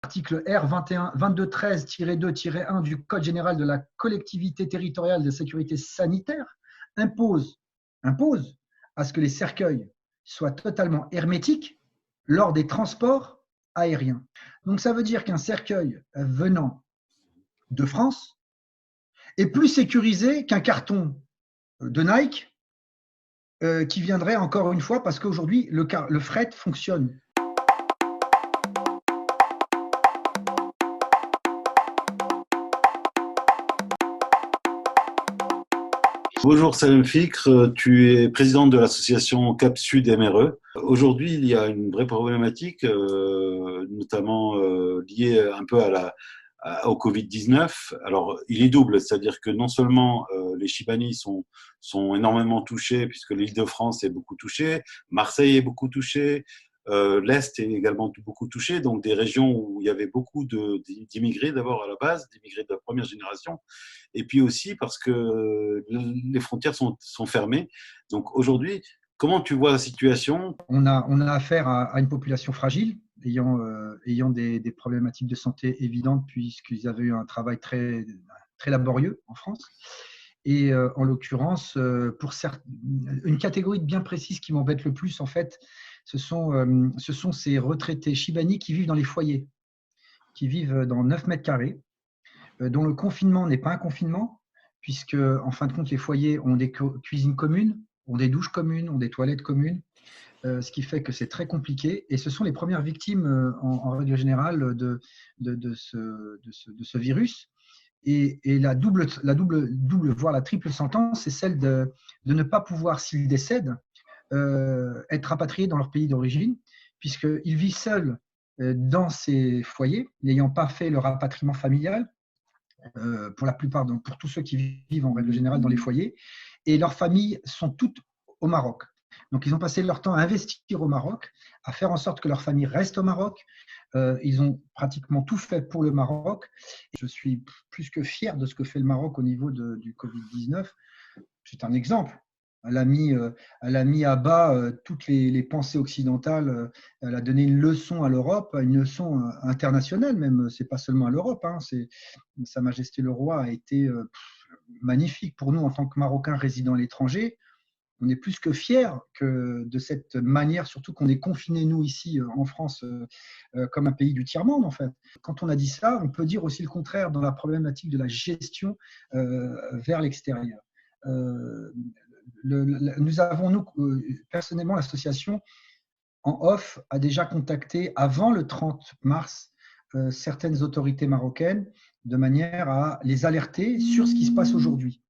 L'article R 2213-2-1 du Code général de la collectivité territoriale de sécurité sanitaire impose à ce que les cercueils soient totalement hermétiques lors des transports aériens. Donc ça veut dire qu'un cercueil venant de France est plus sécurisé qu'un carton de Nike qui viendrait encore une fois parce qu'aujourd'hui le fret fonctionne. Bonjour Salem Fikr, tu es présidente de l'association Cap Sud MRE. Aujourd'hui, il y a une vraie problématique, notamment liée un peu au Covid-19. Alors, il est double, c'est-à-dire que non seulement les Chibani sont énormément touchés, puisque l'Île-de-France est beaucoup touchée, Marseille est beaucoup touchée, l'Est est également beaucoup touché, donc des régions où il y avait beaucoup d'immigrés d'abord à la base, d'immigrés de la première génération, et puis aussi parce que les frontières sont fermées. Donc aujourd'hui, comment tu vois la situation? On a affaire à une population fragile, ayant des problématiques de santé évidentes, puisqu'ils avaient eu un travail très, très laborieux en France. Et en l'occurrence, pour une catégorie bien précise qui m'embête le plus, en fait, ce sont ces retraités Chibani qui vivent dans les foyers, qui vivent dans 9 mètres carrés, dont le confinement n'est pas un confinement, puisque en fin de compte, les foyers ont des cuisines communes, ont des douches communes, ont des toilettes communes, ce qui fait que c'est très compliqué. Et ce sont les premières victimes, en règle générale, de ce virus. Et la double, voire la triple sentence, c'est celle de ne pas pouvoir, s'ils décèdent, être rapatriés dans leur pays d'origine, puisqu'ils vivent seuls dans ces foyers, n'ayant pas fait le rapatriement familial, pour la plupart, donc pour tous ceux qui vivent en règle générale dans les foyers, et leurs familles sont toutes au Maroc. Donc ils ont passé leur temps à investir au Maroc, à faire en sorte que leur famille reste au Maroc. Ils ont pratiquement tout fait pour le Maroc. Je suis plus que fier de ce que fait le Maroc au niveau du Covid-19. C'est un exemple. Elle a mis à bas toutes les pensées occidentales. Elle a donné une leçon à l'Europe, une leçon internationale même. C'est pas seulement à l'Europe. Sa Majesté le Roi a été magnifique pour nous en tant que Marocains résidant à l'étranger. On est plus que fiers de cette manière, surtout qu'on est confinés, nous, ici, en France, comme un pays du tiers-monde, en fait. Quand on a dit ça, on peut dire aussi le contraire dans la problématique de la gestion vers l'extérieur. Personnellement, l'association, en off, a déjà contacté, avant le 30 mars, certaines autorités marocaines, de manière à les alerter sur ce qui se passe aujourd'hui.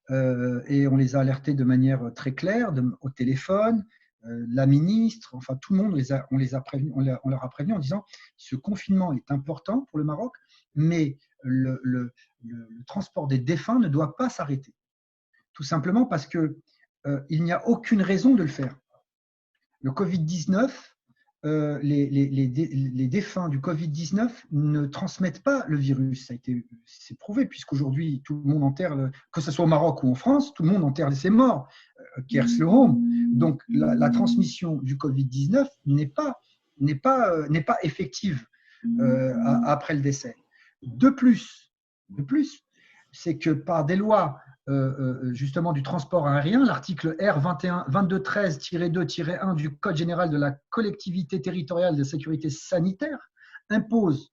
Et on les a alertés de manière très claire, au téléphone, la ministre, enfin tout le monde, on leur a prévenu en disant ce confinement est important pour le Maroc, mais le transport des défunts ne doit pas s'arrêter. Tout simplement parce qu'il n'y a aucune raison de le faire. Le Covid-19, les défunts du Covid-19 ne transmettent pas le virus. C'est prouvé, puisqu'aujourd'hui, tout le monde enterre, que ce soit au Maroc ou en France, tout le monde enterre ses morts. Kers le home. Donc, la transmission du Covid-19 n'est pas effective après le décès. De plus, c'est que par des lois justement du transport aérien, l'article R 2213-2-1 du Code général de la collectivité territoriale de sécurité sanitaire impose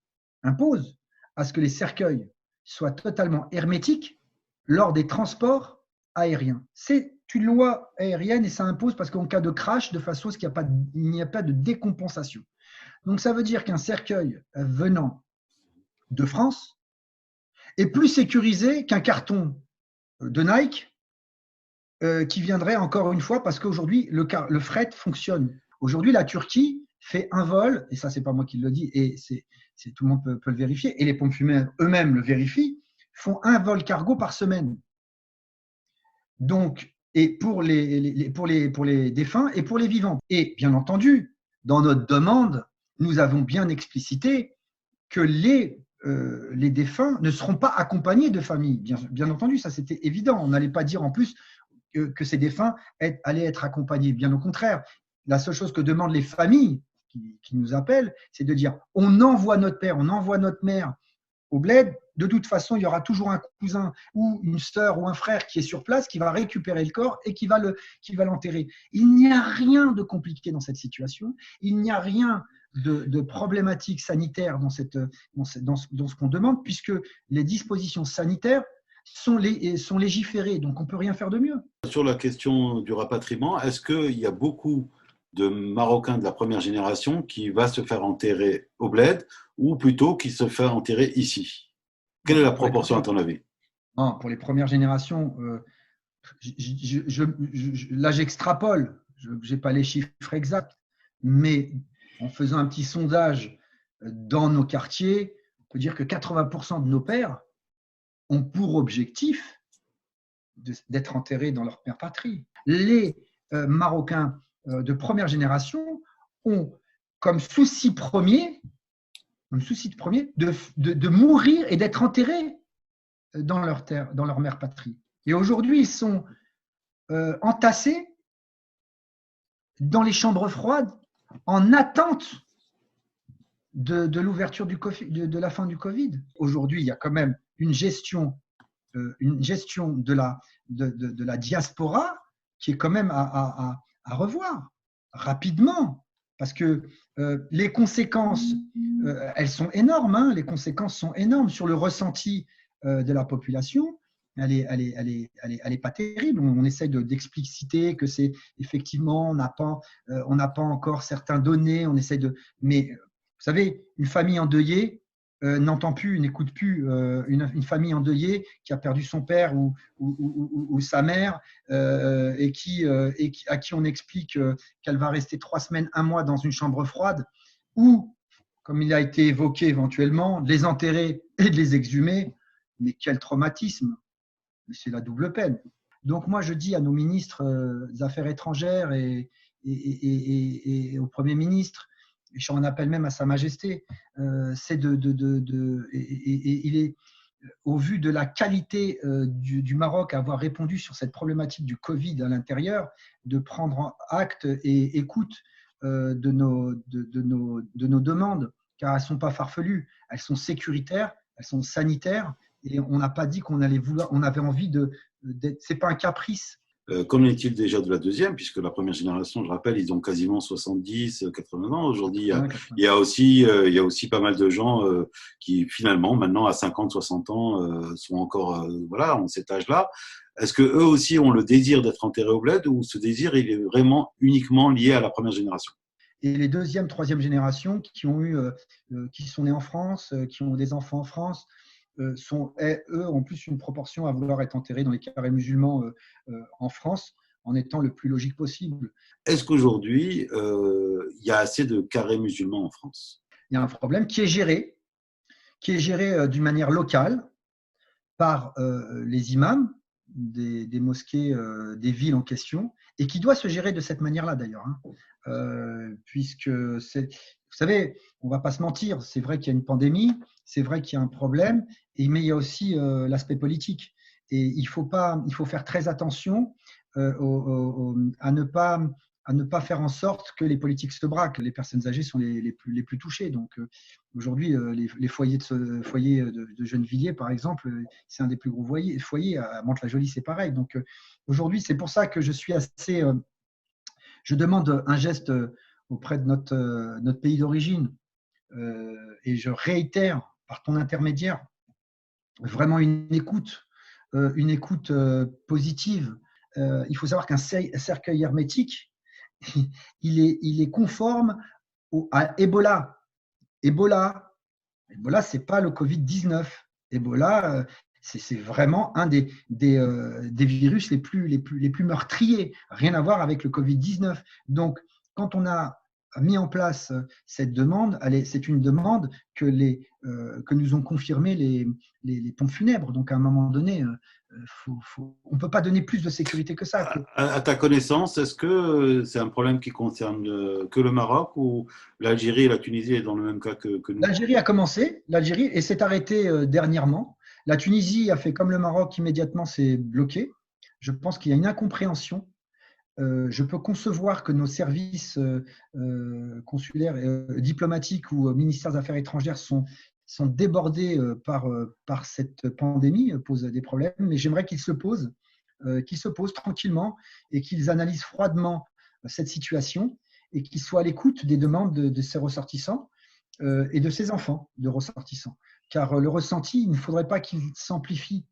à ce que les cercueils soient totalement hermétiques lors des transports aériens. C'est une loi aérienne et ça impose parce qu'en cas de crash, de façon à ce qu'il n'y a pas de décompensation. Donc ça veut dire qu'un cercueil venant de France est plus sécurisé qu'un carton de Nike qui viendrait encore une fois parce qu'aujourd'hui le fret fonctionne. Aujourd'hui, la Turquie fait un vol, et ça c'est pas moi qui le dis, et tout le monde peut le vérifier, et les pompes funèbres eux-mêmes le vérifient, font un vol cargo par semaine. Donc, et pour les défunts et pour les vivants. Et bien entendu, dans notre demande, nous avons bien explicité que les défunts ne seront pas accompagnés de famille. Bien entendu, ça c'était évident. On n'allait pas dire en plus que ces défunts allaient être accompagnés. Bien au contraire, la seule chose que demandent les familles, qui nous appellent, c'est de dire on envoie notre père, on envoie notre mère au bled. De toute façon, il y aura toujours un cousin ou une sœur ou un frère qui est sur place, qui va récupérer le corps et qui va l'enterrer. Il n'y a rien de compliqué dans cette situation. Il n'y a rien de problématique sanitaire dans ce qu'on demande, puisque les dispositions sanitaires sont légiférées. Donc, on ne peut rien faire de mieux. Sur la question du rapatriement, est-ce qu'il y a beaucoup de Marocains de la première génération qui va se faire enterrer au bled ou plutôt qui se fait enterrer ici? Quelle est la proportion à ton avis? Pour les premières générations, là j'extrapole, je n'ai pas les chiffres exacts, mais en faisant un petit sondage dans nos quartiers, on peut dire que 80% de nos pères ont pour objectif d'être enterrés dans leur mère patrie. Les Marocains de première génération ont comme souci premier de mourir et d'être enterrés dans leur terre, dans leur mère patrie. Et aujourd'hui, ils sont entassés dans les chambres froides en attente de l'ouverture de la fin du Covid. Aujourd'hui, il y a quand même une gestion de la diaspora qui est quand même à revoir rapidement. Parce que les conséquences, elles sont énormes. Hein, les conséquences sont énormes sur le ressenti de la population. Elle est pas terrible. On essaye d'expliciter que c'est effectivement, on n'a pas encore certaines données. On essaye mais vous savez, une famille endeuillée n'entend plus, n'écoute plus une famille endeuillée qui a perdu son père ou sa mère à qui on explique qu'elle va rester 3 semaines, 1 mois dans une chambre froide ou, comme il a été évoqué éventuellement, de les enterrer et de les exhumer. Mais quel traumatisme! C'est la double peine. Donc moi, je dis à nos ministres des Affaires étrangères et au Premier ministre, et j'en appelle même à Sa Majesté, c'est il est, au vu de la qualité du Maroc à avoir répondu sur cette problématique du Covid à l'intérieur, de prendre acte et écoute de nos demandes, car elles ne sont pas farfelues, elles sont sécuritaires, elles sont sanitaires, et on n'a pas dit qu'on avait envie c'est pas un caprice. Qu'en est-il déjà de la deuxième, puisque la première génération, je rappelle, ils ont quasiment 70, 80 ans. Aujourd'hui, il y a aussi pas mal de gens qui, finalement, maintenant, à 50, 60 ans, sont encore ont cet âge-là. Est-ce qu'eux aussi ont le désir d'être enterrés au bled, ou ce désir, il est vraiment uniquement lié à la première génération? Et les deuxième, troisième générations qui sont nés en France, qui ont des enfants en France, eux, ont plus une proportion à vouloir être enterrés dans les carrés musulmans en France, en étant le plus logique possible. Est-ce qu'aujourd'hui, il y a assez de carrés musulmans en France? Il y a un problème qui est géré d'une manière locale par les imams des mosquées des villes en question, et qui doit se gérer de cette manière-là d'ailleurs. Puisque vous savez, on ne va pas se mentir, c'est vrai qu'il y a une pandémie, c'est vrai qu'il y a un problème, mais il y a aussi l'aspect politique. Et il faut faire très attention à ne pas faire en sorte que les politiques se braquent. Les personnes âgées sont les plus touchées. Donc aujourd'hui, les foyers de Gennevilliers, par exemple, c'est un des plus gros foyers. À Mantes-la-Jolie, c'est pareil. Donc aujourd'hui, c'est pour ça que je suis assez… je demande un geste auprès de notre pays d'origine, et je réitère par ton intermédiaire vraiment une écoute positive. Il faut savoir qu'un cercueil hermétique, il est conforme à Ebola. Ebola, c'est pas le Covid-19. Ebola, c'est vraiment un des virus les plus meurtriers. Rien à voir avec le Covid-19. Donc, quand on a mis en place cette demande, c'est une demande que nous ont confirmé les pompes funèbres. Donc, à un moment donné, on ne peut pas donner plus de sécurité que ça. À ta connaissance, est-ce que c'est un problème qui concerne que le Maroc, ou l'Algérie et la Tunisie est dans le même cas que nous? L'Algérie a commencé, et s'est arrêtée dernièrement. La Tunisie a fait comme le Maroc, immédiatement, c'est bloqué. Je pense qu'il y a une incompréhension Je peux concevoir que nos services consulaires, diplomatiques ou ministères des Affaires étrangères sont débordés par cette pandémie, posent des problèmes, mais j'aimerais qu'ils se posent tranquillement et qu'ils analysent froidement cette situation et qu'ils soient à l'écoute des demandes de ces ressortissants et de ces enfants de ressortissants. Car le ressenti, il ne faudrait pas qu'il s'amplifie